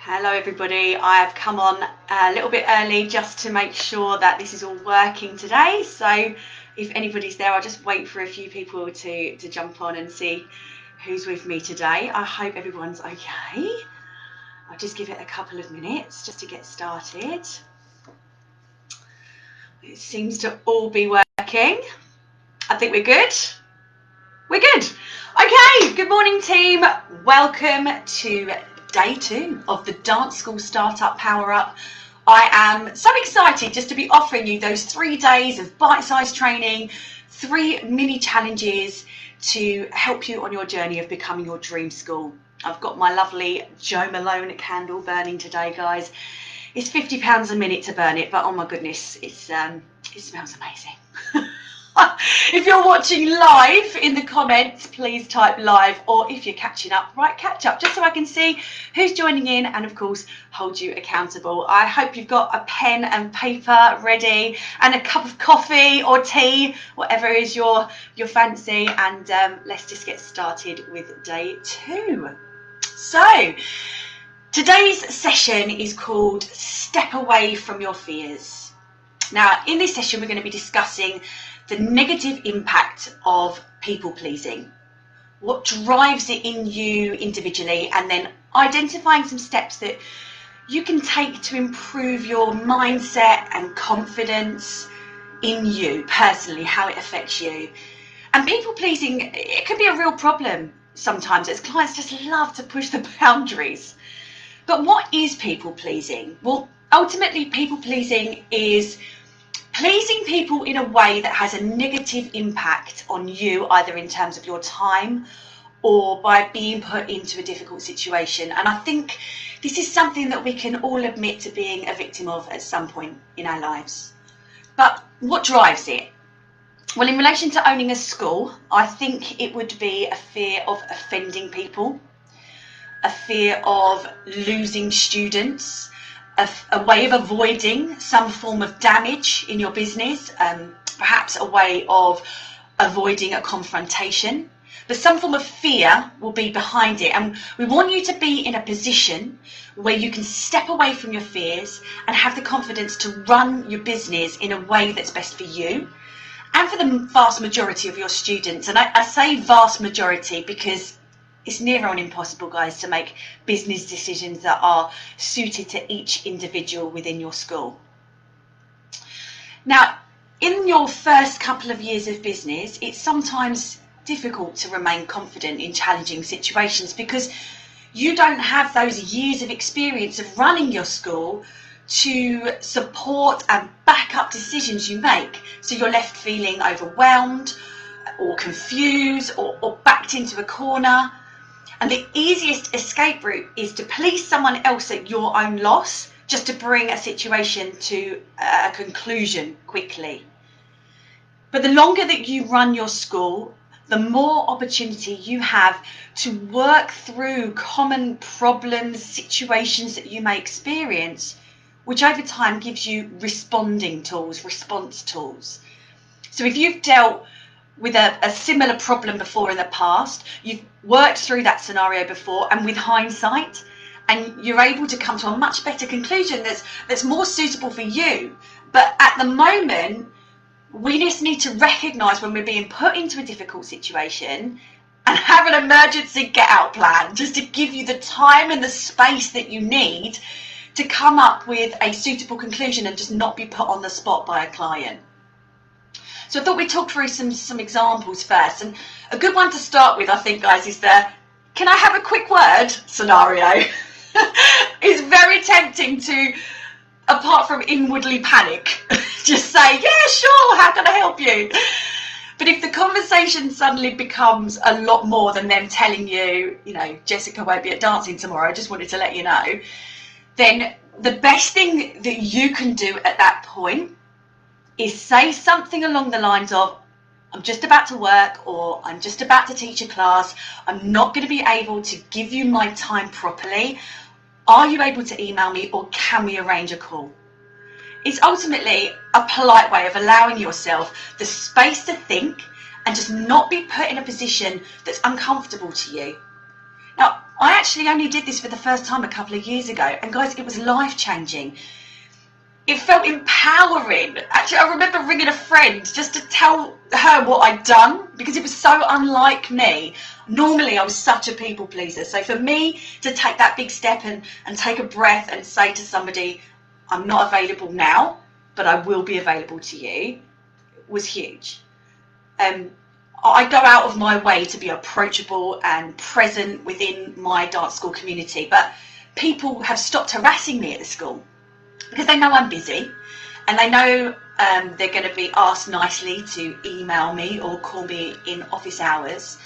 Hello everybody, I have come on a little bit early just to make sure that this is all working today. So if anybody's there, I'll just wait for a few people to jump on and see who's with me today. I hope everyone's okay. I'll just give it a couple of minutes just to get started. It seems to all be working. I think we're good. We're good. Okay, good morning team. Welcome to day 2 of the Dance School Startup Power Up. I am so excited just to be offering you those 3 days of bite-sized training, 3 mini challenges to help you on your journey of becoming your dream school. I've got my lovely Jo Malone candle burning today, guys. It's £50 a minute to burn it, but oh my goodness, it smells amazing. If you're watching live in the comments, please type live, or if you're catching up, write catch up, just so I can see who's joining in and of course hold you accountable. I hope you've got a pen and paper ready and a cup of coffee or tea, whatever is your fancy, and let's just get started with day 2. So today's session is called Step Away from Your Fears. Now in this session we're going to be discussing the negative impact of people pleasing, what drives it in you individually, and then identifying some steps that you can take to improve your mindset and confidence in you personally, how it affects you. And people pleasing, it can be a real problem sometimes, as clients just love to push the boundaries. But what is people pleasing? Well, ultimately people pleasing is pleasing people in a way that has a negative impact on you, either in terms of your time or by being put into a difficult situation. And I think this is something that we can all admit to being a victim of at some point in our lives. But what drives it? Well, in relation to owning a school, I think it would be a fear of offending people, a fear of losing students, a way of avoiding some form of damage in your business, perhaps a way of avoiding a confrontation, but some form of fear will be behind it. And we want you to be in a position where you can step away from your fears and have the confidence to run your business in a way that's best for you and for the vast majority of your students. And I say vast majority because it's near on impossible, guys, to make business decisions that are suited to each individual within your school. Now, in your first couple of years of business, it's sometimes difficult to remain confident in challenging situations because you don't have those years of experience of running your school to support and back up decisions you make. So you're left feeling overwhelmed or confused or backed into a corner. And the easiest escape route is to please someone else at your own loss, just to bring a situation to a conclusion quickly. But the longer that you run your school, the more opportunity you have to work through common problems, situations that you may experience, which over time gives you responding tools, response tools. So if you've dealt with a similar problem before in the past, you've worked through that scenario before, and with hindsight, and you're able to come to a much better conclusion that's more suitable for you. But at the moment, we just need to recognise when we're being put into a difficult situation and have an emergency get out plan, just to give you the time and the space that you need to come up with a suitable conclusion and just not be put on the spot by a client. So I thought we'd talk through some examples first. And a good one to start with, I think, guys, is the "can I have a quick word" scenario. It's very tempting to, apart from inwardly panic, just say, "Yeah, sure, how can I help you?" But if the conversation suddenly becomes a lot more than them telling you, Jessica won't be at dancing tomorrow, I just wanted to let you know, then the best thing that you can do at that point is say something along the lines of, "I'm just about to work," or "I'm just about to teach a class. I'm not going to be able to give you my time properly. Are you able to email me, or can we arrange a call?" It's ultimately a polite way of allowing yourself the space to think and just not be put in a position that's uncomfortable to you. Now, I actually only did this for the first time a couple of years ago, and guys, it was life-changing. It felt empowering. Actually, I remember ringing a friend just to tell her what I'd done, because it was so unlike me. Normally, I was such a people pleaser. So for me to take that big step and take a breath and say to somebody, I'm not available now, but I will be available to you, was huge. I go out of my way to be approachable and present within my dance school community, but people have stopped harassing me at the school because they know I'm busy, and they know they're going to be asked nicely to email me or call me in office hours.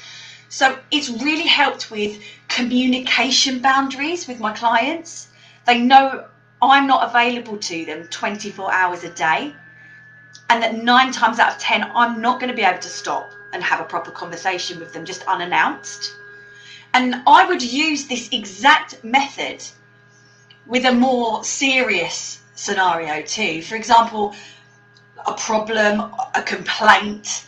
So it's really helped with communication boundaries with my clients. They know I'm not available to them 24 hours a day, and that 9 times out of 10 I'm not going to be able to stop and have a proper conversation with them just unannounced. And I would use this exact method with a more serious scenario too. For example, a problem, a complaint.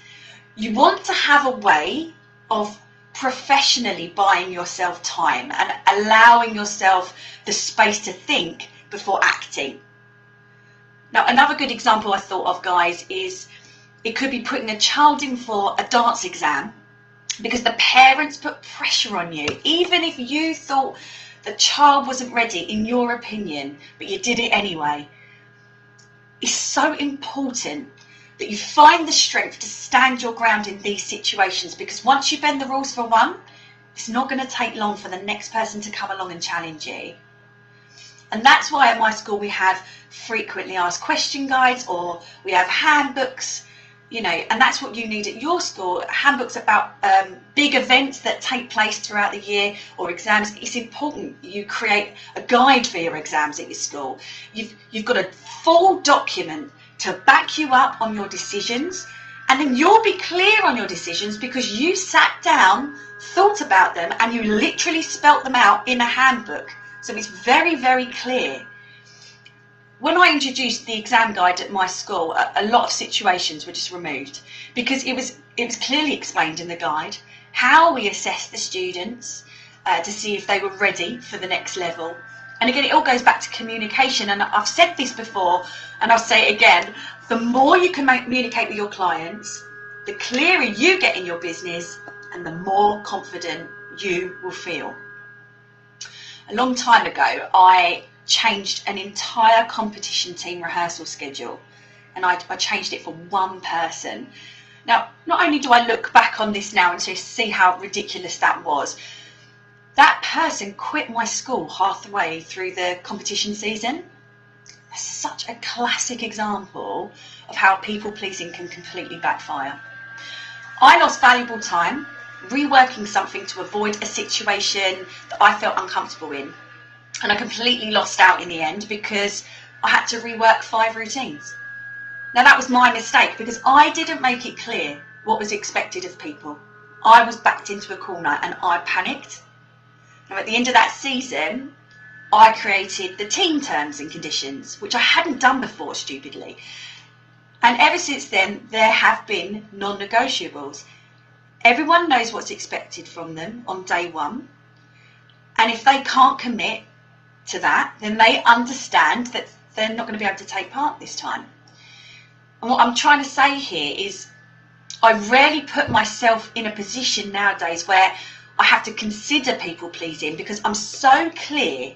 You want to have a way of professionally buying yourself time and allowing yourself the space to think before acting. Now, another good example I thought of, guys, is it could be putting a child in for a dance exam because the parents put pressure on you, even if you thought the child wasn't ready, in your opinion, but you did it anyway. It's so important that you find the strength to stand your ground in these situations, because once you bend the rules for one, it's not going to take long for the next person to come along and challenge you. And that's why at my school we have frequently asked question guides, or we have handbooks, and that's what you need at your school, handbooks about big events that take place throughout the year or exams. It's important you create a guide for your exams at your school. You've got a full document to back you up on your decisions, and then you'll be clear on your decisions because you sat down, thought about them, and you literally spelt them out in a handbook. So it's very, very clear. When I introduced the exam guide at my school, a lot of situations were just removed because it was clearly explained in the guide how we assess the students to see if they were ready for the next level. And again, it all goes back to communication. And I've said this before, and I'll say it again, the more you can communicate with your clients, the clearer you get in your business and the more confident you will feel. A long time ago, I changed an entire competition team rehearsal schedule, and I changed it for one person. Now, not only do I look back on this now and see how ridiculous that was, that person quit my school halfway through the competition season. That's such a classic example of how people pleasing can completely backfire. I lost valuable time reworking something to avoid a situation that I felt uncomfortable in. And I completely lost out in the end because I had to rework 5 routines. Now that was my mistake because I didn't make it clear what was expected of people. I was backed into a corner and I panicked. Now at the end of that season, I created the team terms and conditions, which I hadn't done before, stupidly. And ever since then, there have been non-negotiables. Everyone knows what's expected from them on day one. And if they can't commit to that, then they understand that they're not going to be able to take part this time. And what I'm trying to say here is I rarely put myself in a position nowadays where I have to consider people pleasing because I'm so clear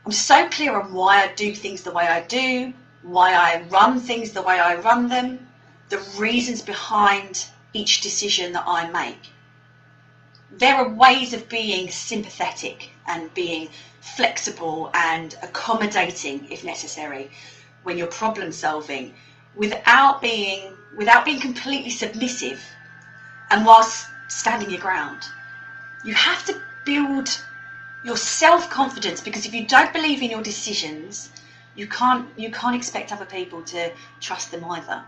on why I do things the way I do, why I run things the way I run them, the reasons behind each decision that I make. There are ways of being sympathetic and being flexible and accommodating if necessary when you're problem solving without being completely submissive and whilst standing your ground. You have to build your self-confidence, because if you don't believe in your decisions, you can't expect other people to trust them either.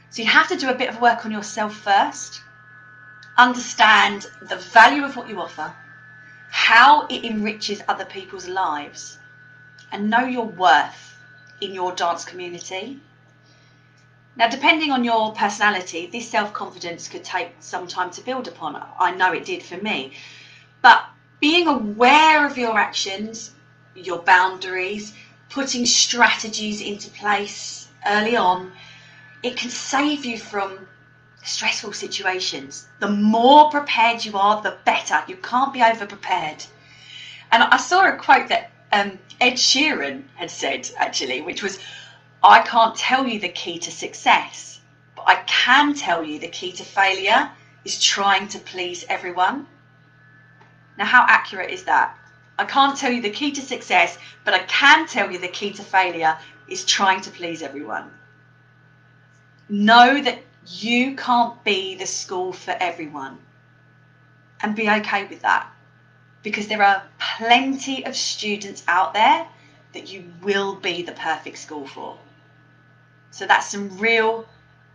So you have to do a bit of work on yourself first. Understand the value of what you offer, how it enriches other people's lives, and know your worth in your dance community. Now, depending on your personality, this self-confidence could take some time to build upon. I know it did for me. But being aware of your actions, your boundaries, putting strategies into place early on, it can save you from stressful situations. The more prepared you are, the better. You can't be over prepared. And I saw a quote that Ed Sheeran had said, actually, which was, I can't tell you the key to success, but I can tell you the key to failure is trying to please everyone. Now, how accurate is that? I can't tell you the key to success, but I can tell you the key to failure is trying to please everyone. Know that you can't be the school for everyone, and be okay with that, because there are plenty of students out there that you will be the perfect school for. So that's some real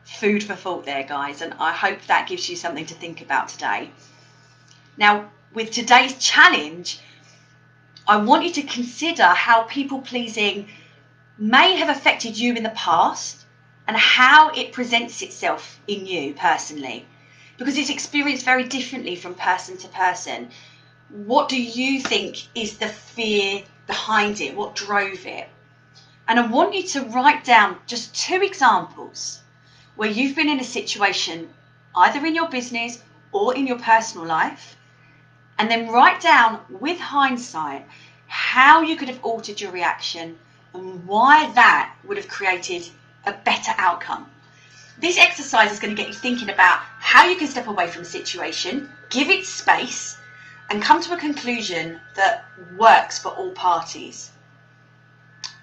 food for thought there, guys, and I hope that gives you something to think about today. Now, with today's challenge, I want you to consider how people pleasing may have affected you in the past and how it presents itself in you personally, because it's experienced very differently from person to person. What do you think is the fear behind it? What drove it? And I want you to write down just 2 examples where you've been in a situation, either in your business or in your personal life, and then write down with hindsight how you could have altered your reaction and why that would have created a better outcome. This exercise is going to get you thinking about how you can step away from a situation, give it space, and come to a conclusion that works for all parties.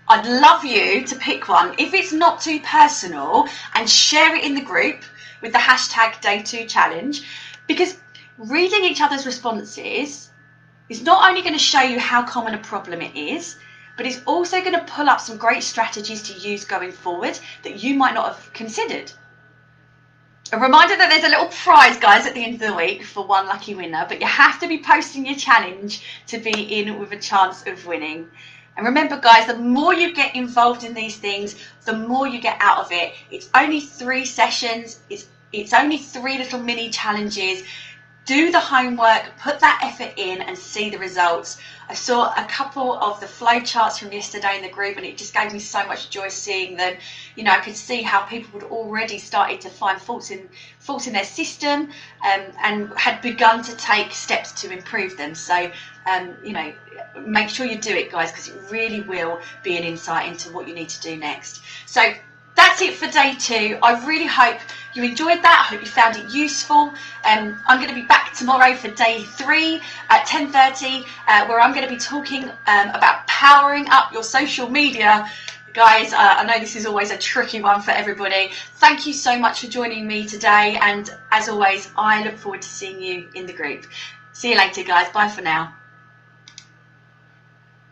I'd love you to pick one, if it's not too personal, and share it in the group with the hashtag Day2Challenge, because reading each other's responses is not only going to show you how common a problem it is, but it's also going to pull up some great strategies to use going forward that you might not have considered. A reminder that there's a little prize, guys, at the end of the week for one lucky winner, but you have to be posting your challenge to be in with a chance of winning. And remember, guys, the more you get involved in these things, the more you get out of it. It's only 3 sessions. It's only 3 little mini challenges. Do the homework, put that effort in and see the results. I saw a couple of the flow charts from yesterday in the group and it just gave me so much joy seeing them. You know, I could see how people had already started to find faults in their system and had begun to take steps to improve them. So, you know, make sure you do it, guys, because it really will be an insight into what you need to do next. So that's it for day 2. I really hope you enjoyed that. I hope you found it useful. I'm going to be back tomorrow for day 3 at 10:30, where I'm going to be talking about powering up your social media. Guys, I know this is always a tricky one for everybody. Thank you so much for joining me today. And as always, I look forward to seeing you in the group. See you later, guys. Bye for now.